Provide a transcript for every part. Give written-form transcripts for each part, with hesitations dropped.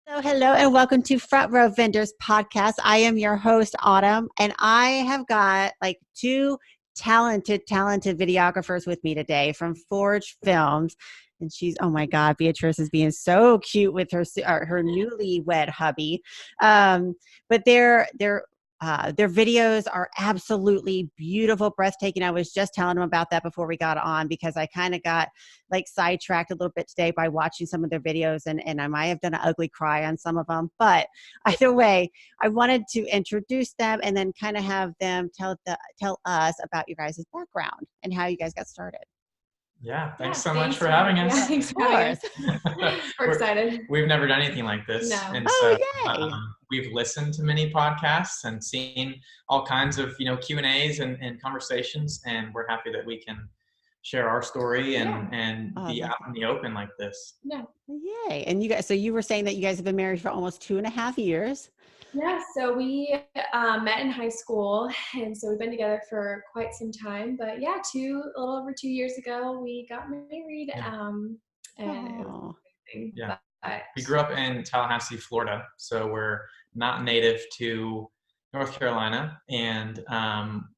Hello, and welcome to Front Row Vendors podcast. I am your host, Autumn, and I have got like two talented videographers with me today from Foraged Films. And she's, oh my God, Beatrice is being so cute with her newlywed hubby. But their videos are absolutely beautiful, breathtaking. I was just telling them about that before we got on because I kind of got like sidetracked a little bit today by watching some of their videos, and I might have done an ugly cry on some of them. But either way, I wanted to introduce them and then kind of have them tell us about your guys' background and how you guys got started. Yeah, thanks so much for having us. Yeah, thanks for having us. We're excited. We've never done anything like this. No. And Oh, so yay. we've listened to many podcasts and seen all kinds of, Q&As and conversations, and we're happy that we can share our story and be out in the open like this. Yeah. Yay. And you guys, so you were saying that you guys have been married for almost 2.5 years. Yeah, so we met in high school, and so we've been together for quite some time. But yeah, a little over 2 years ago, we got married, and it was amazing. Yeah. But We grew up in Tallahassee, Florida, so we're not native to North Carolina, and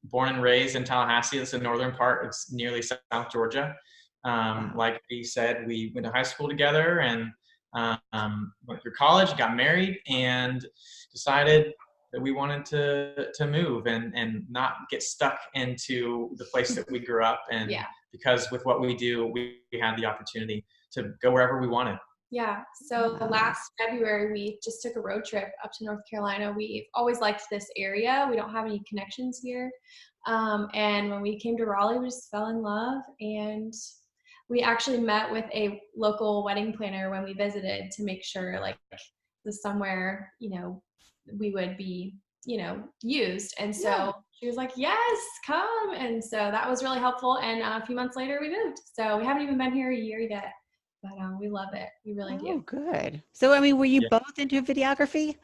born and raised in Tallahassee. That's the northern part. It's nearly South Georgia. Like we said, we went to high school together and went through college, got married, and decided that we wanted to move and not get stuck into the place that we grew up. And because with what we do, we had the opportunity to go wherever we wanted. Yeah, so last February, we just took a road trip up to North Carolina. We've always liked this area. We don't have any connections here. And when we came to Raleigh, we just fell in love. And we actually met with a local wedding planner when we visited to make sure like this somewhere, we would be, used. And so she was like, yes, come. And so that was really helpful. And a few months later, we moved. So we haven't even been here a year yet. But we love it. We really do. Oh, good. So, I mean, were you both into videography?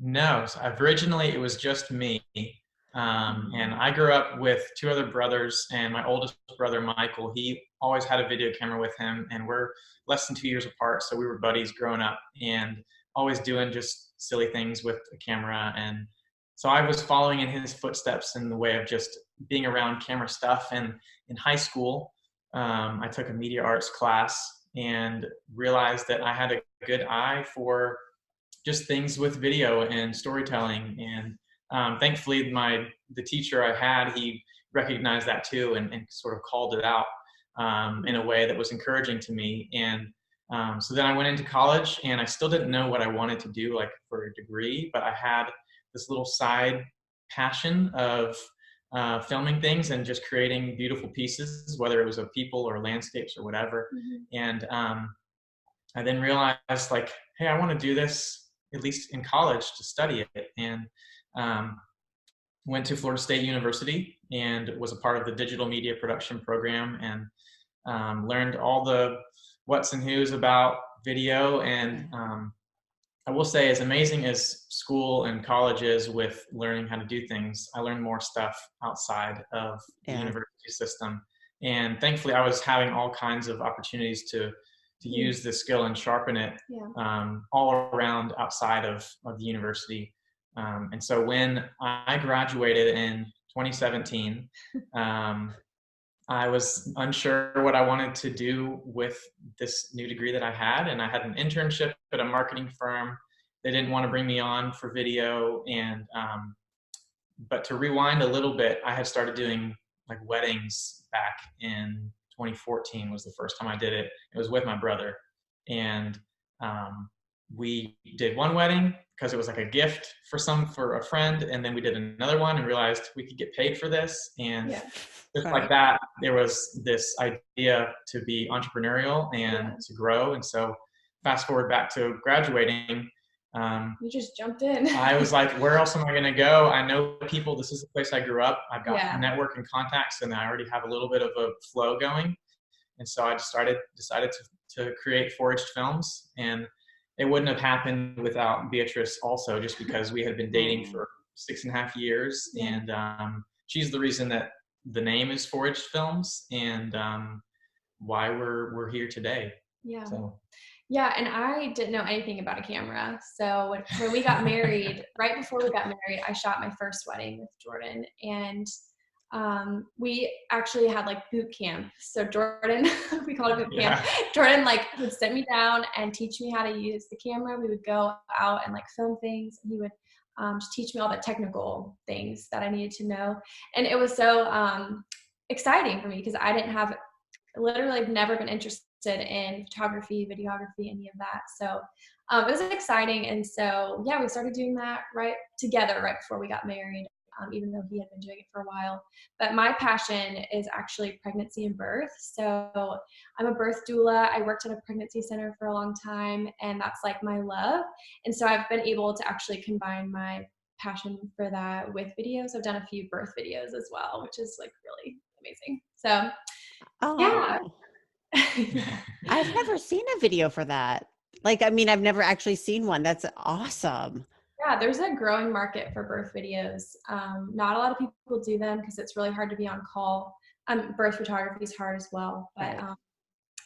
No, so originally it was just me. And I grew up with two other brothers, and my oldest brother, Michael, he always had a video camera with him, and we're less than 2 years apart. So we were buddies growing up and always doing just silly things with a camera. And so I was following in his footsteps in the way of just being around camera stuff. And in high school, I took a media arts class and realized that I had a good eye for just things with video and storytelling. And thankfully, the teacher I had, he recognized that too and sort of called it out in a way that was encouraging to me. And so then I went into college, and I still didn't know what I wanted to do like for a degree, but I had this little side passion of filming things and just creating beautiful pieces, whether it was of people or landscapes or whatever. And I then realized like, hey, I want to do this at least in college to study it. And went to Florida State University and was a part of the digital media production program, and learned all the what's and who's about video. And I will say, as amazing as school and college is with learning how to do things, I learned more stuff outside of the university system. And thankfully, I was having all kinds of opportunities to use this skill and sharpen it all around outside of the university. And so when I graduated in 2017, I was unsure what I wanted to do with this new degree that I had. And I had an internship at a marketing firm. They didn't want to bring me on for video. And, but to rewind a little bit, I had started doing like weddings back in 2014 was the first time I did it. It was with my brother. And we did one wedding because it was like a gift for a friend. And then we did another one and realized we could get paid for this. And just like that, there was this idea to be entrepreneurial and to grow. And so fast forward back to graduating. You just jumped in. I was like, where else am I going to go? I know people. This is the place I grew up. I've got a network and contacts, and I already have a little bit of a flow going. And so I decided to create Foraged Films. And it wouldn't have happened without Beatrice also, just because we had been dating for 6.5 years. And she's the reason that the name is Foraged Films and why we're here today. Yeah. So Yeah, and I didn't know anything about a camera. So when we got married, right before we got married, I shot my first wedding with Jordan, and we actually had like boot camp. So Jordan, we called it boot camp. yeah, Jordan like would sit me down and teach me how to use the camera. We would go out and like film things, and he would just teach me all the technical things that I needed to know. And it was so exciting for me because I didn't have literally I've never been interested in photography, videography, any of that. So it was exciting. And so, yeah, we started doing that right together right before we got married, even though he had been doing it for a while. But my passion is actually pregnancy and birth. So I'm a birth doula. I worked at a pregnancy center for a long time, and that's like my love. And so I've been able to actually combine my passion for that with videos. I've done a few birth videos as well, which is like really amazing. So yeah. Oh, I've never seen a video for that. Like, I mean, I've never actually seen one. That's awesome. Yeah, there's a growing market for birth videos. Not a lot of people do them because it's really hard to be on call. Birth photography is hard as well, but Right.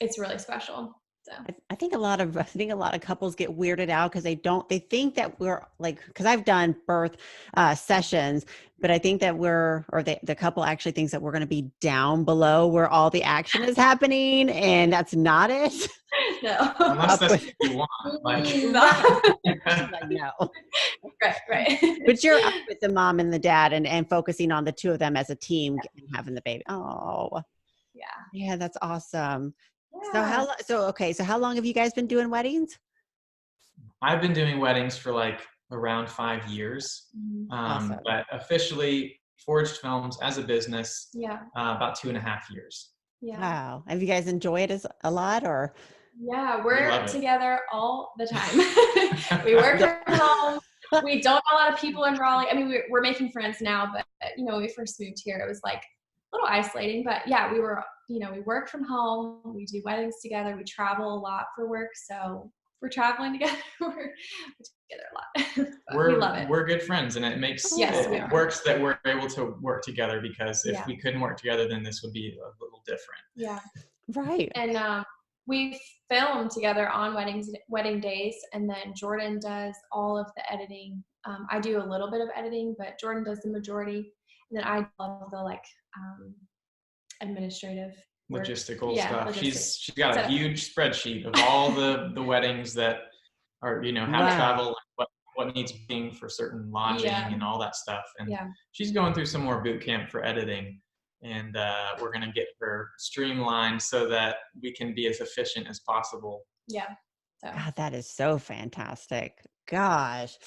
it's really special. So I think I think a lot of couples get weirded out because they think that we're like, because I've done birth sessions, but I think that the couple actually thinks that we're going to be down below where all the action is happening, and that's not it. no. unless Up that's with, what you want. Like, I know. right. But you're up with the mom and the dad and focusing on the two of them as a team and having the baby. Oh, Yeah. yeah, that's awesome. So Yeah. so how long have you guys been doing weddings? I've been doing weddings for like around 5 years, Mhm. Awesome. but officially Foraged Films as a business Yeah. about 2.5 years. Yeah. Wow. Have you guys enjoyed it a lot or? Yeah. We We're love it. together all the time. We work from home. We don't know a lot of people in Raleigh. I mean, we're making friends now, but when we first moved here, it was like a little isolating. But yeah, we work from home. We do weddings together. We travel a lot for work, so we're traveling together. we're together a lot. But we love it. We're good friends, and it Yes, we it are. works that we're able to work together, because if Yeah. we couldn't work together, then this would be a little different. Yeah. Right. And we film together on wedding days, and then Jordan does all of the editing. I do a little bit of editing, but Jordan does the majority, and then I do all of the like administrative work. Logistical Yeah, stuff. logistics. She's got a huge spreadsheet of all the weddings that are have Wow. travel, and what needs being for certain lodging and all that stuff. And Yeah. she's going through some more boot camp for editing, and we're gonna get her streamlined so that we can be as efficient as possible. Yeah. So God, that is so fantastic. Gosh.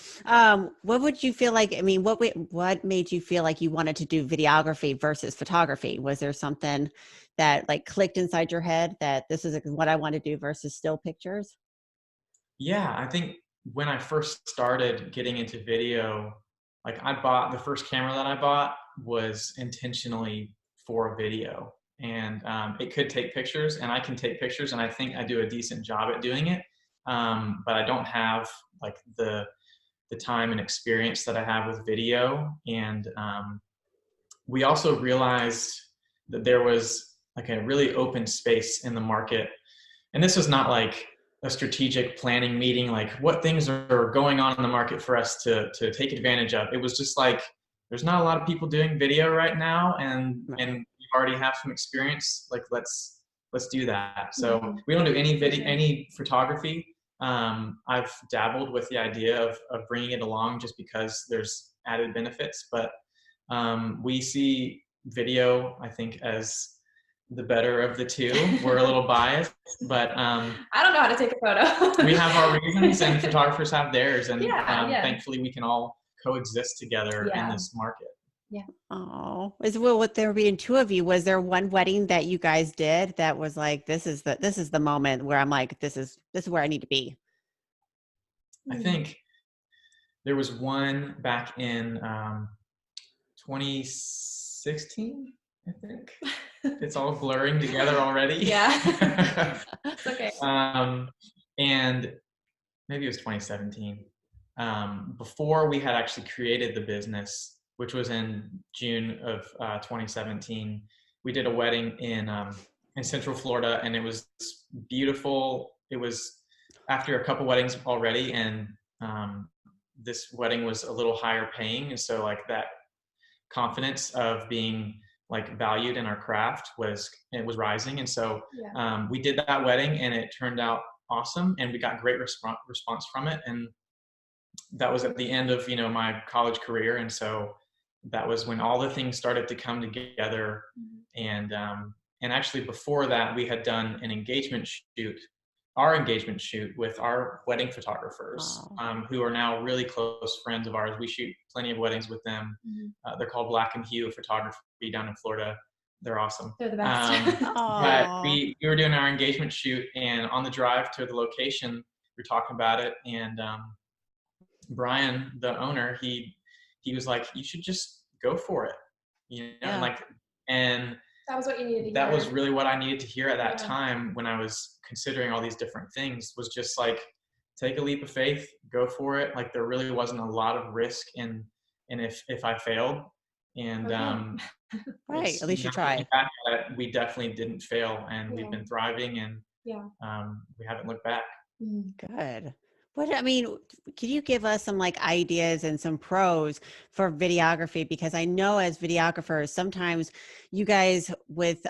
What would you feel like? I mean, what made you feel like you wanted to do videography versus photography? Was there something that like clicked inside your head that this is what I want to do versus still pictures? Yeah, I think when I first started getting into video, like the first camera that I bought was intentionally for video, and it could take pictures, and I can take pictures, and I think I do a decent job at doing it. But I don't have like the time and experience that I have with video. And we also realized that there was like a really open space in the market. And this was not like a strategic planning meeting, like what things are going on in the market for us to take advantage of. It was just like, there's not a lot of people doing video right now, and we already have some experience. Like let's do that. So we don't do any photography. I've dabbled with the idea of bringing it along just because there's added benefits, but we see video, I think, as the better of the two. We're a little biased, but I don't know how to take a photo. we have our reasons, and photographers have theirs, and Yeah. thankfully we can all coexist together in this market. Yeah. Oh, with there being two of you, was there one wedding that you guys did that was like, this is the moment where I'm like, this is where I need to be? I think there was one back in 2016, I think. It's all blurring together already. Yeah. It's okay. And maybe it was 2017. Before we had actually created the business, which was in June of 2017, we did a wedding in in Central Florida, and it was beautiful. It was after a couple weddings already, and this wedding was a little higher paying, and so like that confidence of being like valued in our craft was rising, and so we did that wedding, and it turned out awesome, and we got great response from it, and that was at the end of my college career, and so that was when all the things started to come together, and actually before that we had done our engagement shoot with our wedding photographers, who are now really close friends of ours. We shoot plenty of weddings with them. They're called Black and Hue Photography down in Florida. They're awesome. They're the best. But we were doing our engagement shoot, and on the drive to the location, we were talking about it, and Brian, the owner, he was like, "You should just go for it," and that was what you needed to hear. That was really what I needed to hear at that time when I was considering all these different things, was just like, take a leap of faith, go for it. Like there really wasn't a lot of risk in if I failed. And right, at least you tried. We definitely didn't fail, and we've been thriving, and we haven't looked back. Good. Could you give us some like ideas and some pros for videography? Because I know as videographers, sometimes you guys with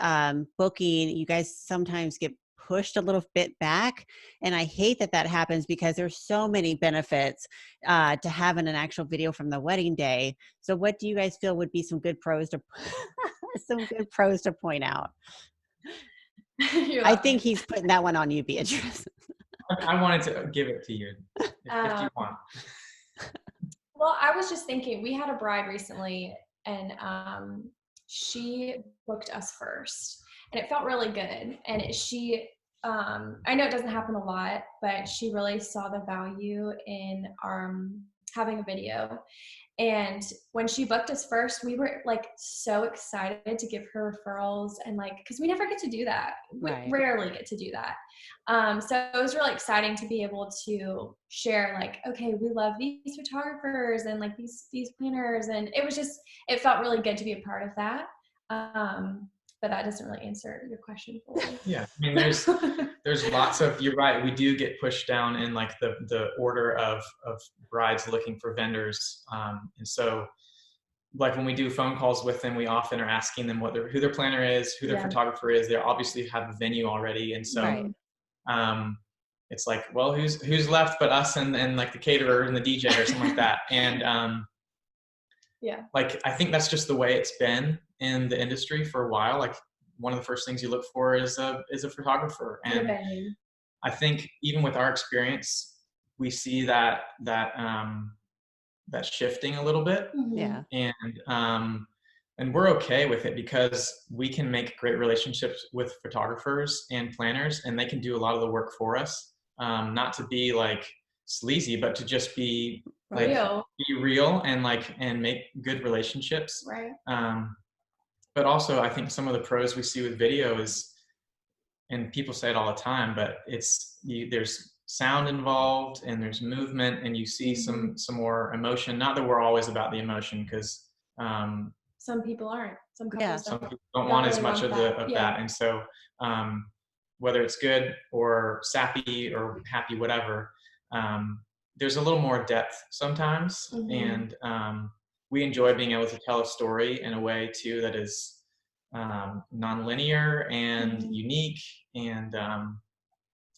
booking, you guys sometimes get pushed a little bit back. And I hate that happens, because there's so many benefits to having an actual video from the wedding day. So what do you guys feel would be some good pros to point out? I think he's putting that one on you, Beatrice. I wanted to give it to you if you want. Well, I was just thinking, we had a bride recently, and she booked us first, and it felt really good. And I know it doesn't happen a lot, but she really saw the value in having a video. And when she booked us first, we were like so excited to give her referrals, and like, because we never get to do that. We rarely get to do that. So it was really exciting to be able to share, like, okay, we love these photographers and like these planners, and it felt really good to be a part of that. But that doesn't really answer your question fully. Yeah, I mean, there's lots of, you're right, we do get pushed down in like the order of brides looking for vendors, and so like when we do phone calls with them, we often are asking them who their planner is, who their photographer is. They obviously have a venue already, and so it's like, well, who's left but us and like the caterer and the DJ or something like that. And like I think that's just the way it's been in the industry for a while. Like one of the first things you look for is a photographer, and I think even with our experience, we see that shifting a little bit. And we're okay with it, because we can make great relationships with photographers and planners, and they can do a lot of the work for us. Not to be like sleazy, but to just be like be real and make good relationships. Right. But also I think some of the pros we see with video is, and people say it all the time, but there's sound involved, and there's movement, and you see some more emotion. Not that we're always about the emotion, because some people aren't. Some couples some people don't want as much of that. And so whether it's good or sappy or happy, whatever, there's a little more depth sometimes. And we enjoy being able to tell a story in a way too that is non-linear and unique. And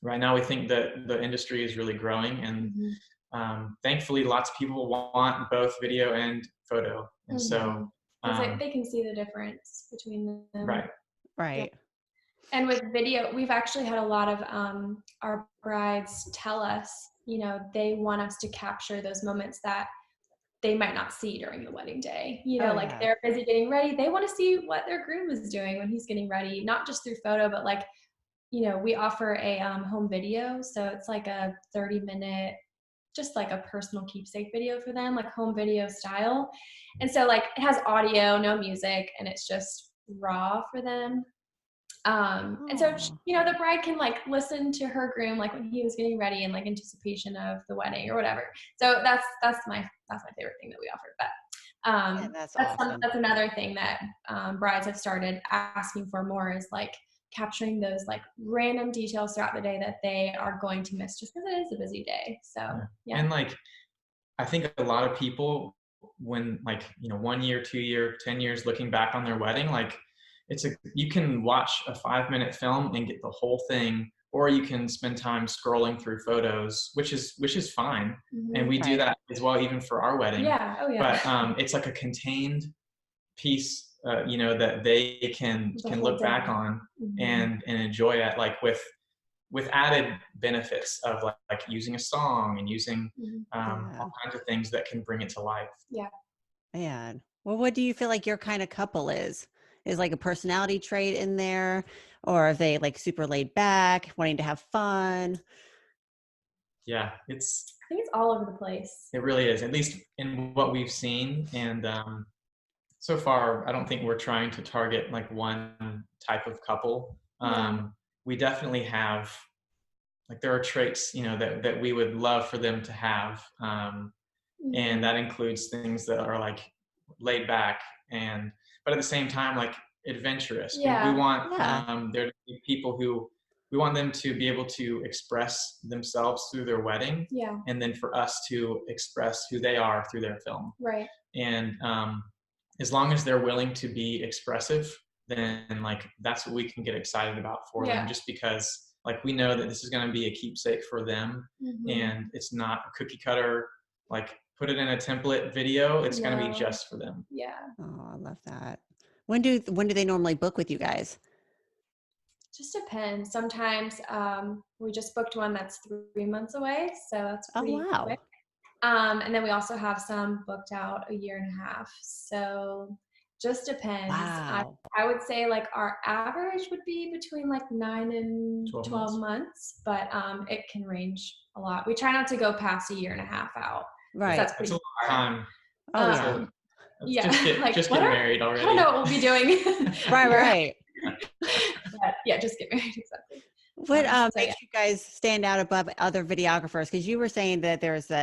right now we think that the industry is really growing, and thankfully lots of people want both video and photo. And so they can see the difference between them. Right. And with video, we've actually had a lot of our brides tell us, they want us to capture those moments that they might not see during the wedding day. They're busy getting ready. They want to see what their groom is doing when he's getting ready, not just through photo, but like, we offer a home video. So it's like a 30-minute, just like a personal keepsake video for them, like home video style. And so like it has audio, no music, and it's just raw for them. And so, the bride can like listen to her groom, like when he was getting ready, and like anticipation of the wedding or whatever. So that's my favorite thing that we offer. But that's awesome. That's another thing that brides have started asking for more, is like capturing those like random details throughout the day that they are going to miss just because it is a busy day. So yeah. And like, I think a lot of people, when like, 1 year, 2 year, 10 years looking back on their wedding, like you can watch a 5-minute film and get the whole thing, or you can spend time scrolling through photos, which is fine. And we do that as well, even for our wedding. Yeah. Oh yeah. But it's like a contained piece, that they can look back on and enjoy it, like with added benefits of like using a song and using all kinds of things that can bring it to life. Yeah. Man. Well, what do you feel like your kind of couple is? Is like a personality trait in there, or are they like super laid back, wanting to have fun? Yeah, I think it's all over the place. It really is, at least in what we've seen. And so far, I don't think we're trying to target like one type of couple. We definitely have, like, there are traits, that we would love for them to have. And that includes things that are like laid back, but at the same time, like adventurous. We want there to be people who, we want them to be able to express themselves through their wedding. Yeah. And then for us to express who they are through their film. Right. And as long as they're willing to be expressive, then like that's what we can get excited about for them, just because like we know that this is going to be a keepsake for them. And it's not a cookie cutter, like put it in a template video. It's going to be just for them. Yeah. Oh, I love that. When do they normally book with you guys? Just depends. Sometimes we just booked one that's 3 months away, so that's pretty quick. And then we also have some booked out 1.5 years. So just depends. Wow. I would say like our average would be between like 9 and 12 months, but it can range a lot. We try not to go past 1.5 years out. Right. That's pretty a long time. Oh yeah. Just get married already. I don't know what we'll be doing. Right. But yeah, just get married, exactly. What makes you guys stand out above other videographers? Because you were saying that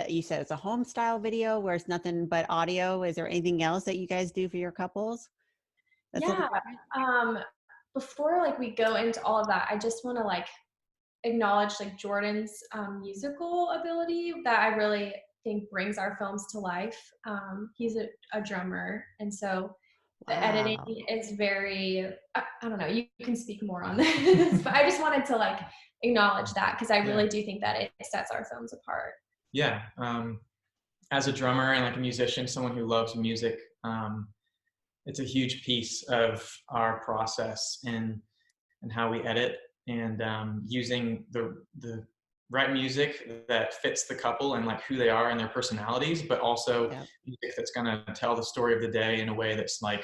you said it's a home style video where it's nothing but audio. Is there anything else that you guys do for your couples? Before like we go into all of that, I just want to like acknowledge like Jordan's musical ability that I really think brings our films to life. He's a drummer, and so the editing is very, I don't know, you can speak more on this, but I just wanted to like acknowledge that because I really do think that it sets our films apart. Yeah. As a drummer and like a musician, someone who loves music, it's a huge piece of our process and how we edit, and using the right music that fits the couple and like who they are and their personalities, but also music that's going to tell the story of the day in a way that's like,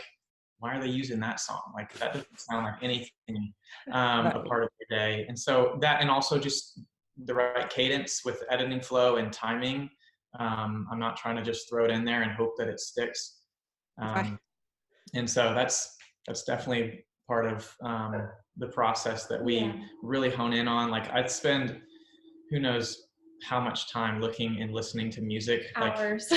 why are they using that song? Like that doesn't sound like anything a part of your day. And so that, and also just the right cadence with editing flow and timing. I'm not trying to just throw it in there and hope that it sticks. And so that's definitely part of the process that we really hone in on. Like I'd spend who knows how much time looking and listening to music. Hours,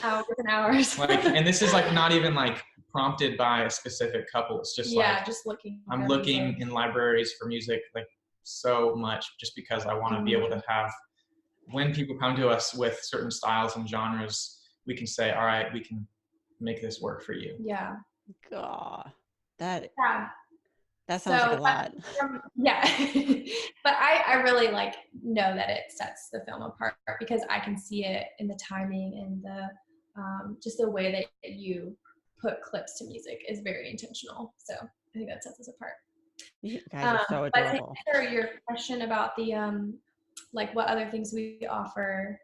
hours and hours. Like, and this is like not even like prompted by a specific couple. It's just just looking. I'm looking in libraries for music like so much, just because I want to be able to have, when people come to us with certain styles and genres, we can say, all right, we can make this work for you. Yeah. God, that sounds like a lot. But I really like know that it sets the film apart because I can see it in the timing and the just the way that you put clips to music is very intentional. So I think that sets us apart. You guys are so adorable. But to answer your question about the like what other things we offer.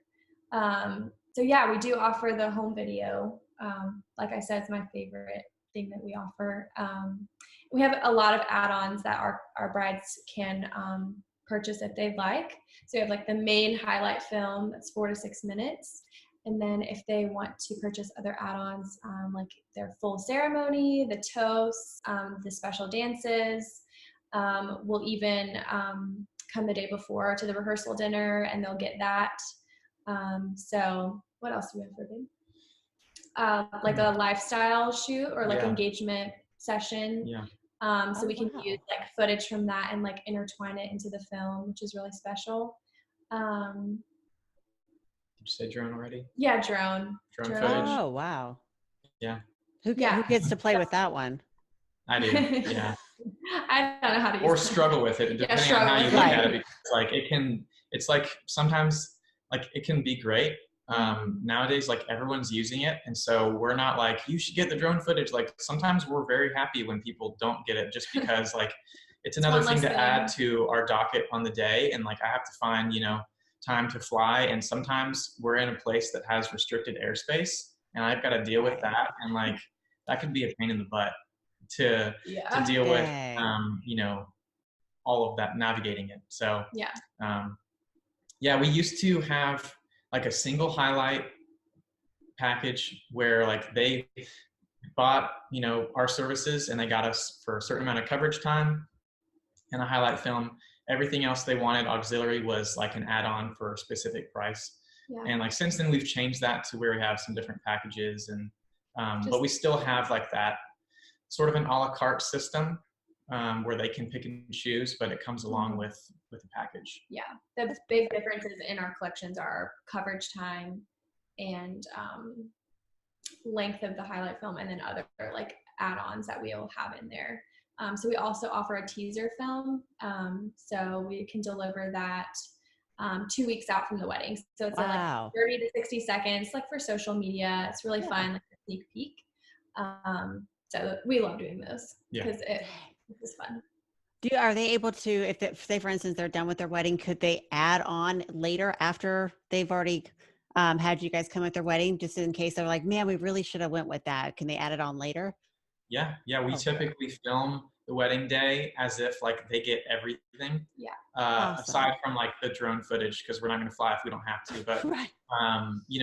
So yeah, we do offer the home video. Like I said, it's my favorite thing that we offer. We have a lot of add-ons that our brides can purchase if they'd like. So we have like the main highlight film that's 4 to 6 minutes. And then if they want to purchase other add-ons, like their full ceremony, the toasts, the special dances, we'll even come the day before to the rehearsal dinner and they'll get that. So what else do we have for them? Like a lifestyle shoot or like engagement session. Yeah. So we can wow. use like footage from that and like intertwine it into the film, which is really special. Um, Did you say drone already? yeah, drone. Drone Drone. footage? Oh, wow. Yeah, Who Yeah. gets to play with that one? I do. Yeah. I don't know how to use Or it. struggle with it, Yeah, depending on how you struggle look with at it. it. Because like it's like sometimes like it can be great. Nowadays, like everyone's using it, and so we're not like you should get the drone footage. Like sometimes we're very happy when people don't get it, just because like it's another one thing less to thing. add to our docket on the day, and like I have to find time to fly, and sometimes we're in a place that has restricted airspace, and I've got to deal with Right. that, and like that could be a pain in the butt to Yeah. deal with. Dang. All of that, navigating it. So Yeah. yeah, we used to have like a single highlight package where like they bought our services and they got us for a certain amount of coverage time and a highlight film. Everything else they wanted auxiliary was like an add-on for a specific price. Yeah. And like since then we've changed that to where we have some different packages, and but we still have like that sort of an a la carte system where they can pick and choose, but it comes along with the package. Yeah, the big differences in our collections are coverage time and length of the highlight film, and then other like add-ons that we'll have in there. So we also offer a teaser film, so we can deliver that 2 weeks out from the wedding. So it's like 30 to 60 seconds, like for social media. It's really fun, like a sneak peek. So we love doing those because it's fun. Are they able to, if say for instance they're done with their wedding, could they add on later after they've already had you guys come at their wedding, just in case they're like, man, we really should have went with that? Can they add it on later? Yeah, we typically film the wedding day as if like they get everything. Yeah. Awesome. Aside from like the drone footage, because we're not going to fly if we don't have to. But right.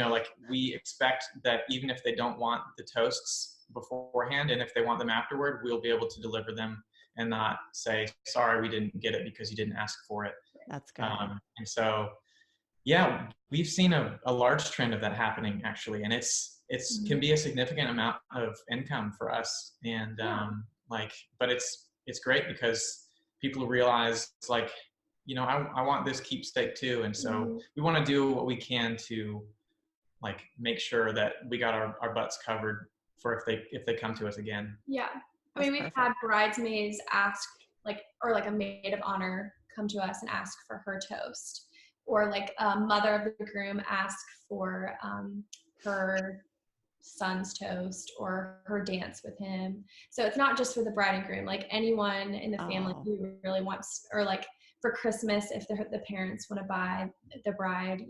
like we expect that even if they don't want the toasts beforehand, and if they want them afterward, we'll be able to deliver them and not say, sorry, we didn't get it because you didn't ask for it. That's good. And so, yeah, we've seen a large trend of that happening actually, and it's can be a significant amount of income for us. And but it's great because people realize like, I want this keepsake too, and so we want to do what we can to like make sure that we got our butts covered for if they come to us again. Yeah. I mean, we've had bridesmaids ask or a maid of honor come to us and ask for her toast, or like a mother of the groom ask for her son's toast or her dance with him. So it's not just for the bride and groom, like anyone in the family who really wants, or like for Christmas, if the parents want to buy the bride,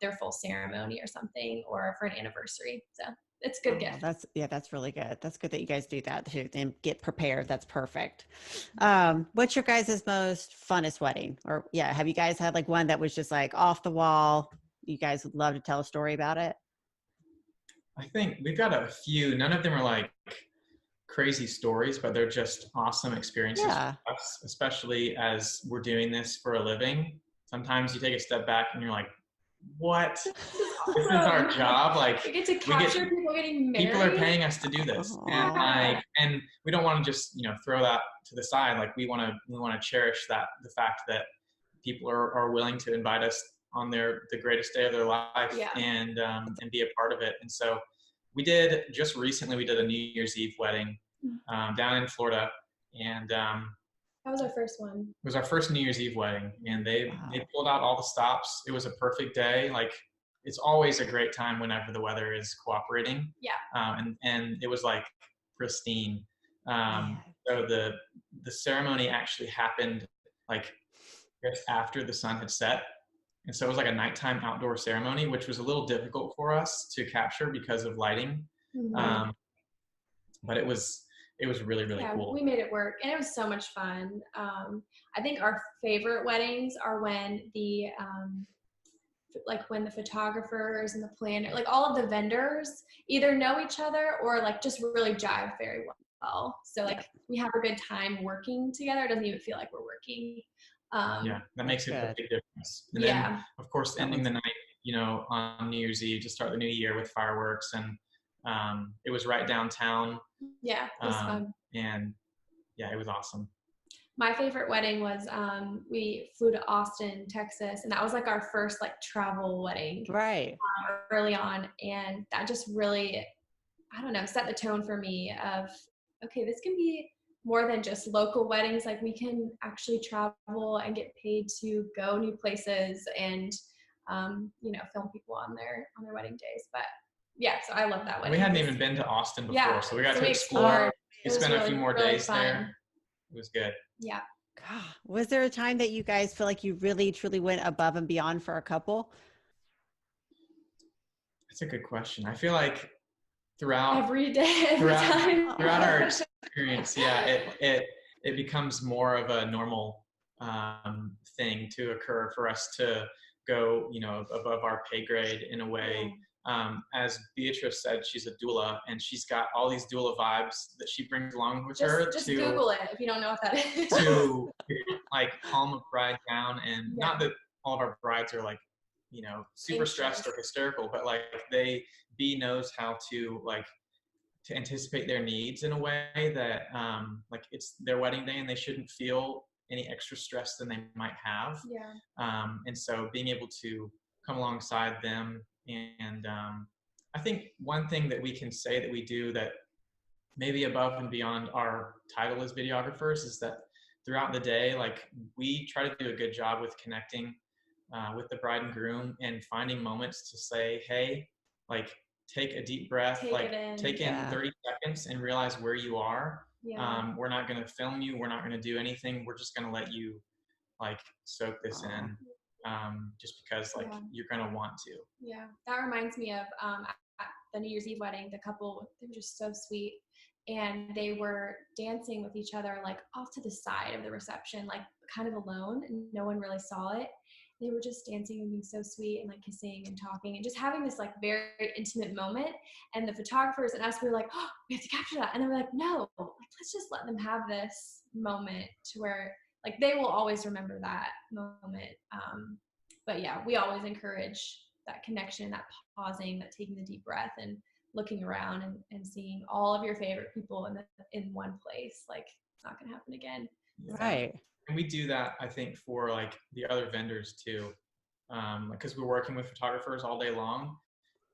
their full ceremony or something, or for an anniversary. So it's a good gift. That's really good. That's good that you guys do that too and get prepared. That's perfect. What's your guys' most funnest wedding? Or have you guys had like one that was just like off the wall? You guys would love to tell a story about it? I think we've got a few. None of them are like crazy stories, but they're just awesome experiences for us, especially as we're doing this for a living. Sometimes you take a step back and you're like, what? This is our job. Like we get to capture people getting married. People are paying us to do this. And we don't want to just, throw that to the side. Like we want to cherish the fact that people are willing to invite us on the greatest day of their life and be a part of it. And so just recently we did a New Year's Eve wedding down in Florida, and that was our first one. It was our first New Year's Eve wedding, and they pulled out all the stops. It was a perfect day. Like it's always a great time whenever the weather is cooperating. Yeah. And it was like pristine. So the ceremony actually happened like just after the sun had set. And so it was like a nighttime outdoor ceremony, which was a little difficult for us to capture because of lighting. But it was really, really cool. We made it work, and it was so much fun. I think our favorite weddings are when when the photographers and the planner, like all of the vendors either know each other or like just really jive very well. So like we have a good time working together. It doesn't even feel like we're working. That makes a big difference. And then of course ending the night, on New Year's Eve to start the new year with fireworks, and it was right downtown. Yeah, it was fun. And yeah, it was awesome. My favorite wedding was we flew to Austin, Texas, and that was like our first like travel wedding Right. early on, and that just really, I don't know, set the tone for me of, okay, this can be more than just local weddings. Like we can actually travel and get paid to go new places and, you know, film people on their wedding days. But yeah, so I love that wedding. We hadn't even been to Austin before, Yeah, so we got so to we explore. explored. We It was spent a really, few more really days fun. there. It was good. Yeah. God, was there a time that you guys feel like you really truly went above and beyond for a couple? That's a good question. I feel like throughout Every day, every time. throughout our experience, yeah, it becomes more of a normal thing to occur for us to go, you know, above our pay grade in a way. As Beatrice said, she's a doula, and she's got all these doula vibes that she brings along with her. Just to Google it if you don't know what that is. to like calm a bride down, and Yeah. not that all of our brides are like, you know, super stressed or hysterical, but like B knows how to like to anticipate their needs in a way that like it's their wedding day and they shouldn't feel any extra stress than they might have. Yeah. And so being able to come alongside them, and I think one thing that we can say that we do that maybe above and beyond our title as videographers is that throughout the day, like we try to do a good job with connecting with the bride and groom and finding moments to say, hey, like take a deep breath, take in 30 seconds and realize where you are. We're not going to film you. We're not going to do anything. We're just going to let you like soak this in, just because like you're going to want to. Yeah, that reminds me of at the New Year's Eve wedding, the couple, they were just so sweet. And they were dancing with each other, like off to the side of the reception, like kind of alone, and no one really saw it. They were just dancing and being so sweet and like kissing and talking and just having this like very intimate moment. And the photographers and us, we were like, oh, we have to capture that. And then we're like, no, like, let's just let them have this moment to where like they will always remember that moment. But yeah, we always encourage that connection, that pausing, that taking the deep breath and looking around and seeing all of your favorite people in one place. Like it's not gonna happen again. Right. And we do that, I think, for like the other vendors too, because we're working with photographers all day long.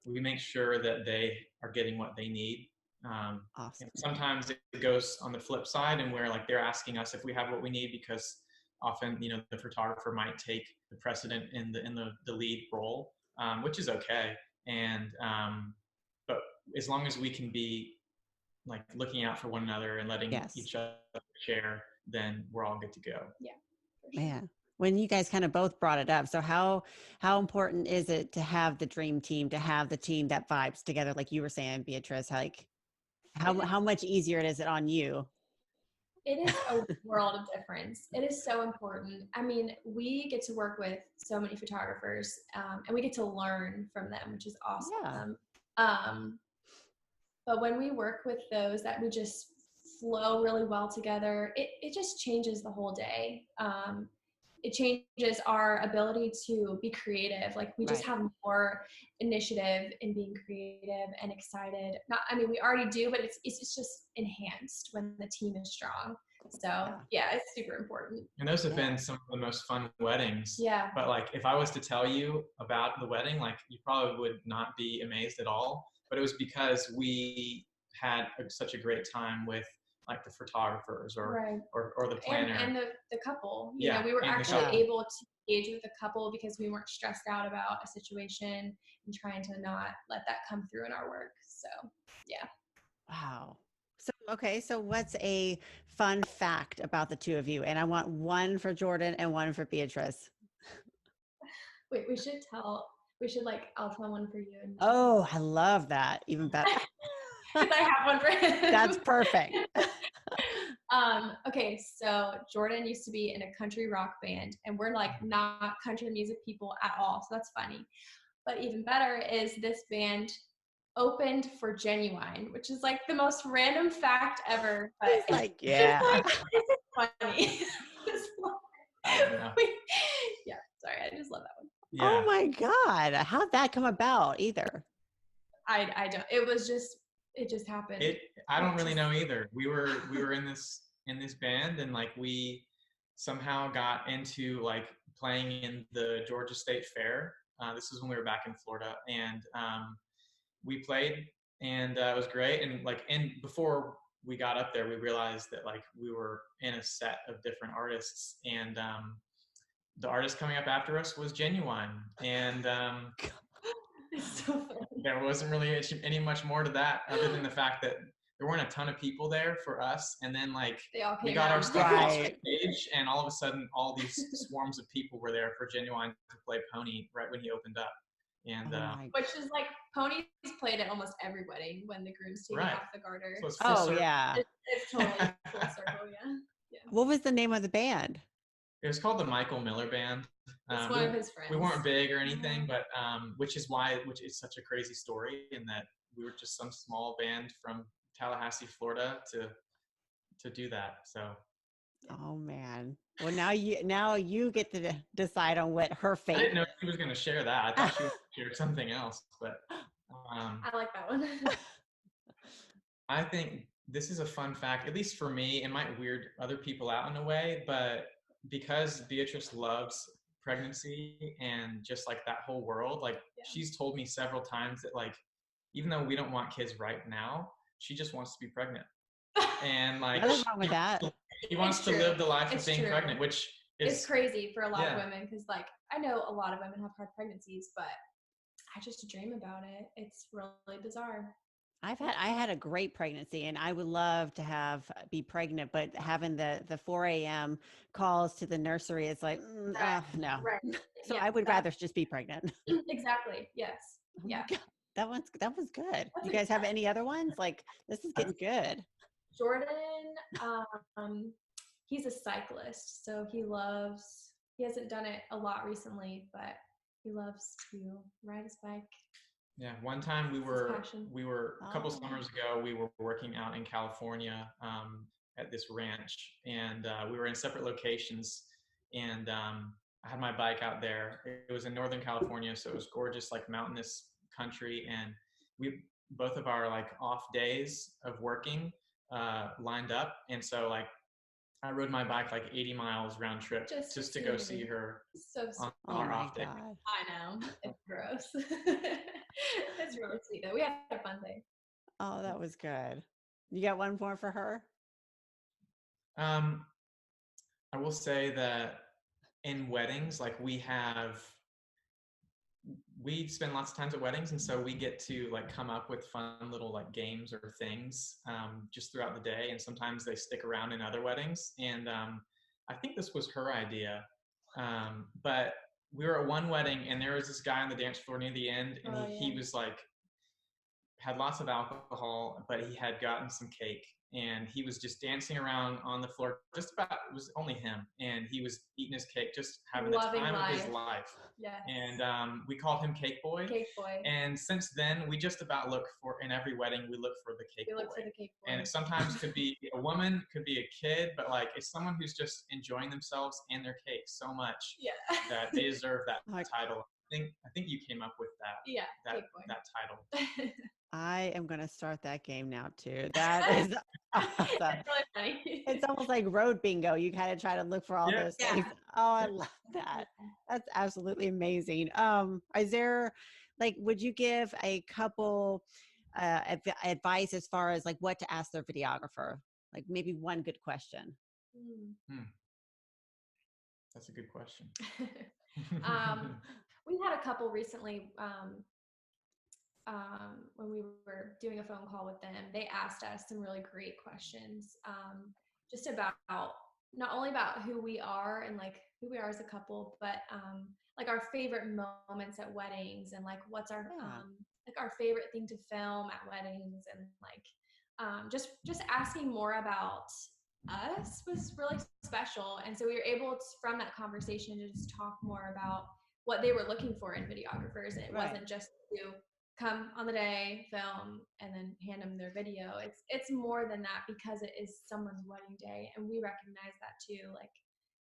We make sure that they are getting what they need. Awesome. And sometimes it goes on the flip side, and where like they're asking us if we have what we need, because often, you know, the photographer might take the precedent in the lead role, which is okay. And but as long as we can be like looking out for one another and letting each other share, then we're all good to go. Yeah. Sure. Man, when you guys kind of both brought it up, so how important is it to have the dream team, to have the team that vibes together, like you were saying, Beatrice? Like how much easier is it on you? It is a world of difference. It is so important. I mean, we get to work with so many photographers, and we get to learn from them, which is awesome. Yeah. But when we work with those that we just flow really well together, it just changes the whole day. It changes our ability to be creative. Like we just have more initiative in being creative and excited. I mean, we already do, but it's just enhanced when the team is strong. So yeah, it's super important. And those have been some of the most fun weddings. Yeah. But like, if I was to tell you about the wedding, like you probably would not be amazed at all. But it was because we had such a great time with like the photographers or the planner and the couple. You know, we were actually able to engage with the couple because we weren't stressed out about a situation and trying to not let that come through in our work. So yeah. Wow. So okay, so what's a fun fact about the two of you? And I want one for Jordan and one for Beatrice. Wait, we should like, I'll tell one for you. Oh, I love that. Even better. Because I have one for him. That's perfect. Okay, so Jordan used to be in a country rock band, and we're like not country music people at all, so that's funny. But even better is this band opened for Genuine, which is like the most random fact ever. But it's like, yeah, it's funny. Yeah, sorry, I just love that one. Yeah. Oh my God, how'd that come about? Either I don't. It just happened. I don't really know either. We were in this in this band, and like we somehow got into like playing in the Georgia State Fair. This was when we were back in Florida, and we played, and it was great. And before we got up there, we realized that like we were in a set of different artists, and the artist coming up after us was Genuine, and It's so funny. there wasn't really any much more to that other than the fact that there weren't a ton of people there for us, and then like They all we came got our out. stuff off Right. stage, and all of a sudden all these swarms of people were there for Genuine to play Pony right when he opened up. And Oh my. Which is like ponies played at almost every wedding when the groom's taking Right. off the garter. so it's full Oh circle. yeah. It's totally full circle, yeah. What was the name of the band? It was called the Michael Miller Band. It's one of his friends. We weren't big or anything, but which is such a crazy story, in that we were just some small band from Tallahassee, Florida, to do that. So Oh man. Well, now you get to decide on what her I fate. didn't know she was going to share that. I thought she would share something else, but I like that one. I think this is a fun fact, at least for me. It might weird other people out in a way, but because Beatrice loves pregnancy and just like that whole world, like she's told me several times that like, even though we don't want kids right now, she just wants to be pregnant. And like, Nothing wrong with that. she wants to live the life of being pregnant, which is it's crazy for a lot of women, because like I know a lot of women have had pregnancies, but I just dream about it. It's really bizarre. I had a great pregnancy, and I would love to be pregnant, but having the 4 a.m. calls to the nursery, it's like, no. Right. So I would rather just be pregnant. Exactly. Yes. Oh my Yeah. God. That was good. That's You guys have any other ones? Like, this is getting good. Jordan, he's a cyclist, so he hasn't done it a lot recently, but he loves to ride his bike. Yeah, one time we were a couple summers ago, we were working out in California at this ranch, and we were in separate locations, and I had my bike out there. It was in Northern California, so it was gorgeous, like mountainous country, and both of our like off days of working lined up, and so like I rode my bike like 80 miles round trip just to go see her on our off day. I know. It's gross. It's really sweet though. We had a fun day. Oh, that was good. You got one more for her? I will say that in weddings, like we spend lots of times at weddings, and so we get to like come up with fun little like games or things just throughout the day, and sometimes they stick around in other weddings. And I think this was her idea, but we were at one wedding, and there was this guy on the dance floor near the end, and he was like had lots of alcohol, but he had gotten some cake, and he was just dancing around on the floor. It was only him, and he was eating his cake, just having the time of his life. Yeah. And we called him Cake Boy. Cake Boy. And since then, we just about look for, in every wedding, we look for the Cake Boy. We look for the Cake Boy. And it sometimes could be a woman, could be a kid, but like it's someone who's just enjoying themselves and their cake so much that they deserve that title. I think you came up with that title. I am going to start that game now too. That is awesome. It's really funny. It's almost like road bingo. You kind of try to look for all those things. Oh, I love that. That's absolutely amazing. Is there would you give a couple advice as far as like what to ask their videographer? Like maybe one good question. That's a good question. We had a couple recently when we were doing a phone call with them. They asked us some really great questions just about not only about who we are and like who we are as a couple, but like our favorite moments at weddings, and like what's our like our favorite thing to film at weddings, and like just asking more about us was really special. And so we were able to, from that conversation, to just talk more about what they were looking for in videographers. It wasn't just to come on the day, film, and then hand them their video. It's more than that, because it is someone's wedding day, and we recognize that too. Like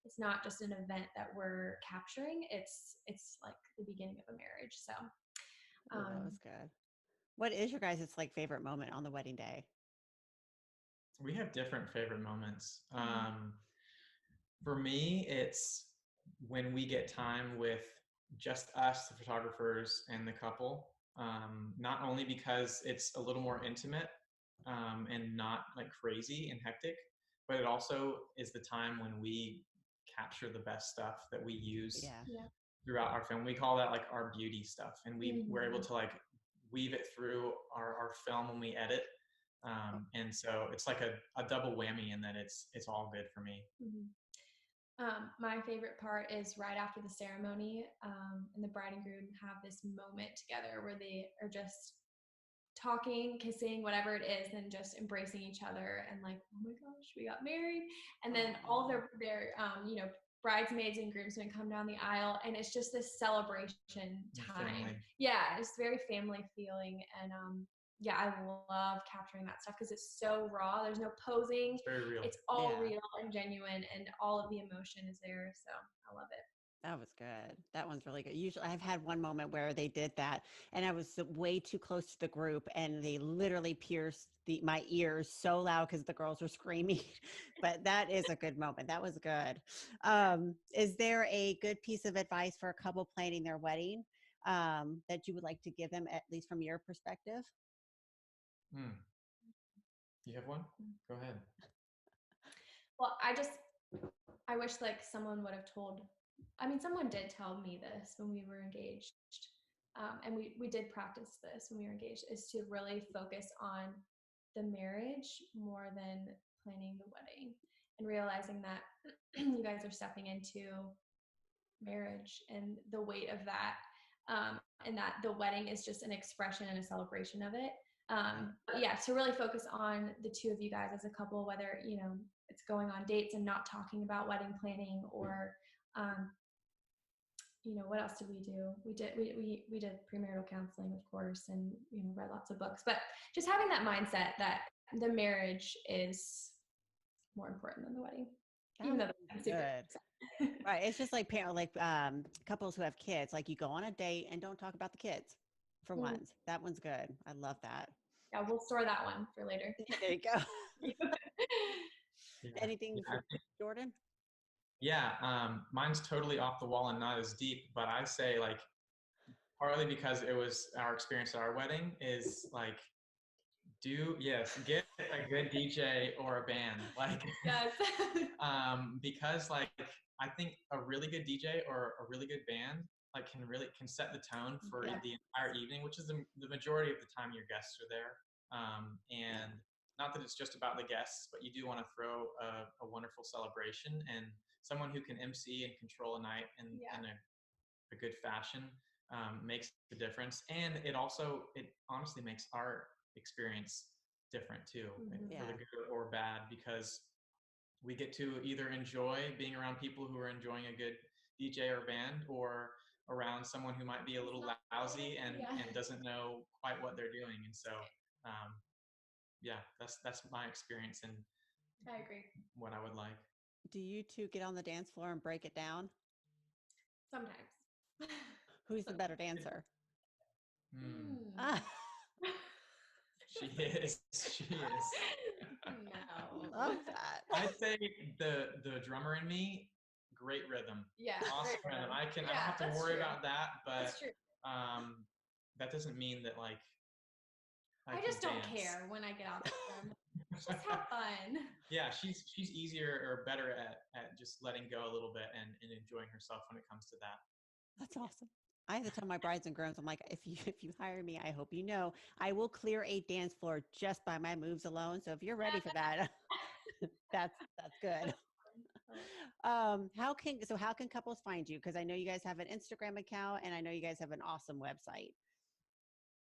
it's not just an event that we're capturing, it's like the beginning of a marriage. So that was good. What is your guys' like favorite moment on the wedding day? We have different favorite moments. For me, it's when we get time with just us, the photographers, and the couple. Not only because it's a little more intimate and not like crazy and hectic, but it also is the time when we capture the best stuff that we use Yeah. throughout our film. We call that like our beauty stuff, and we're able to like weave it through our film when we edit. And so it's like a double whammy in that it's all good for me. My favorite part is right after the ceremony, and the bride and groom have this moment together where they are just talking, kissing, whatever it is, and just embracing each other and like, oh my gosh, we got married. And then all of their bridesmaids and groomsmen come down the aisle, and it's just this celebration time. Yeah, it's very family feeling, and yeah, I love capturing that stuff because it's so raw. There's no posing. It's very real. It's all real and genuine, and all of the emotion is there. So I love it. That was good. That one's really good. Usually I've had one moment where they did that and I was way too close to the group and they literally pierced my ears so loud because the girls were screaming. But that is a good moment. That was good. Is there a good piece of advice for a couple planning their wedding that you would like to give them, at least from your perspective? You have one? Go ahead. Well, I wish like someone would have told, I mean, someone did tell me this when we were engaged. And we did practice this when we were engaged, is to really focus on the marriage more than planning the wedding, and realizing that you guys are stepping into marriage and the weight of that, and that the wedding is just an expression and a celebration of it. But yeah, to really focus on the two of you guys as a couple, whether it's going on dates and not talking about wedding planning, or what else did we do? We did premarital counseling, of course, and read lots of books. But just having that mindset that the marriage is more important than the wedding, even though that's super good. Right. It's just like couples who have kids. Like you go on a date and don't talk about the kids for once. That one's good. I love that. Yeah, we'll store that one for later. There you go. Anything for Jordan? Yeah, mine's totally off the wall and not as deep, but I say like partly because it was our experience at our wedding is like get a good DJ or a band, like yes. because like I think a really good DJ or a really good band like can set the tone for the entire evening, which is the majority of the time your guests are there. And not that it's just about the guests, but you do want to throw a wonderful celebration, and someone who can MC and control a night in a good fashion makes the difference. And it honestly makes our experience different too, for the good or bad, because we get to either enjoy being around people who are enjoying a good DJ or band, or around someone who might be a little lousy and doesn't know quite what they're doing. And so that's my experience and I agree. what I would like. Do you two get on the dance floor and break it down? Sometimes. Who's the better dancer? She is. No. Love that. I'd say the drummer in me, great rhythm. Yeah. Awesome rhythm. I don't have to worry about that, but that doesn't mean that like I just don't care when I get out there. Just have fun. Yeah, she's easier or better at just letting go a little bit and enjoying herself when it comes to that. That's awesome. I have to tell my brides and grooms, I'm like, if you hire me, I hope you know I will clear a dance floor just by my moves alone. So if you're ready for that, that's good. How can couples find you? Because I know you guys have an Instagram account and I know you guys have an awesome website.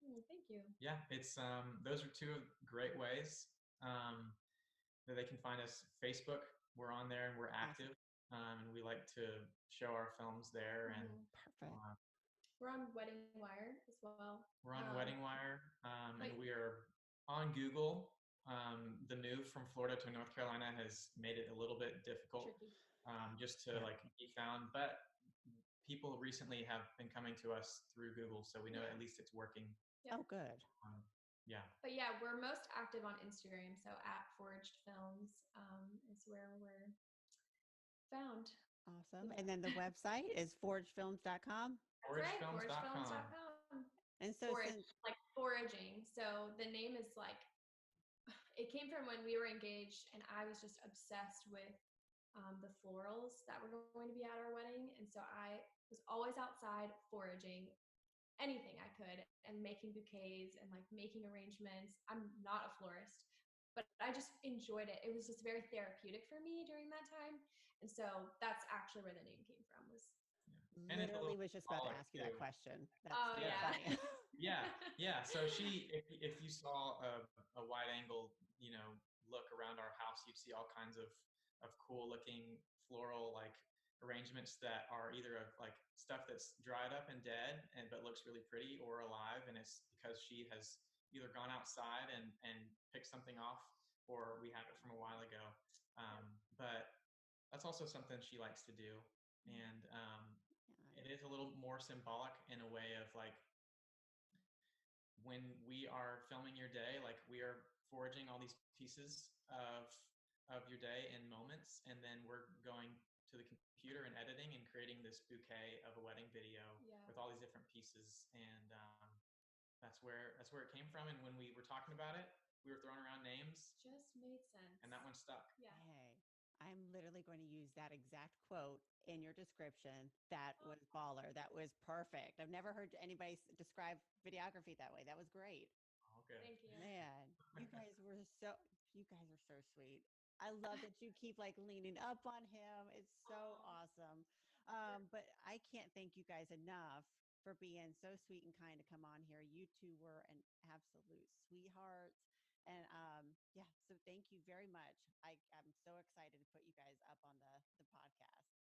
Thank you. Yeah, it's those are two great ways that they can find us. Facebook, we're on there and we're active. And we like to show our films there. And perfect. We're on Wedding Wire as well. We're on Wedding Wire, and we are on Google. The move from Florida to North Carolina has made it a little bit difficult just to like be found, but people recently have been coming to us through Google, so we know at least it's working. Oh, good. Yeah. But yeah, we're most active on Instagram. So at Foraged Films is where we're found. Awesome. Yeah. And then the website is foragedfilms.com. That's right, Foragedfilms.com. foragedfilms.com. And so Forage, since like foraging. So the name is like, it came from when we were engaged and I was just obsessed with the florals that were going to be at our wedding. And so I was always outside foraging anything I could and making bouquets and like making arrangements. I'm not a florist, but I just enjoyed it. It was just very therapeutic for me during that time. And so that's actually where the name came from, was And it's a literally little was just about to smaller ask you that too. question. That's oh so yeah. funny. Yeah. So if you saw a wide angle, look around our house, you'd see all kinds of cool looking floral like arrangements that are either of like stuff that's dried up and dead but looks really pretty, or alive, and it's because she has either gone outside and picked something off, or we have it from a while ago. But that's also something she likes to do, and it is a little more symbolic in a way of like, when we are filming your day, like we are foraging all these pieces of your day in moments, and then we're going to the computer and editing and creating this bouquet of a wedding video with all these different pieces. And that's where it came from. And when we were talking about it, we were throwing around names. Just made sense. And that one stuck. Yeah. Hey, I'm literally going to use that exact quote in your description. That was baller. That was perfect. I've never heard anybody describe videography that way. That was great. Oh, good. Thank you. Man, you guys are so sweet. I love that you keep like leaning up on him. It's so awesome. But I can't thank you guys enough for being so sweet and kind to come on here. You two were an absolute sweethearts. And so thank you very much. I'm so excited to put you guys up on the podcast.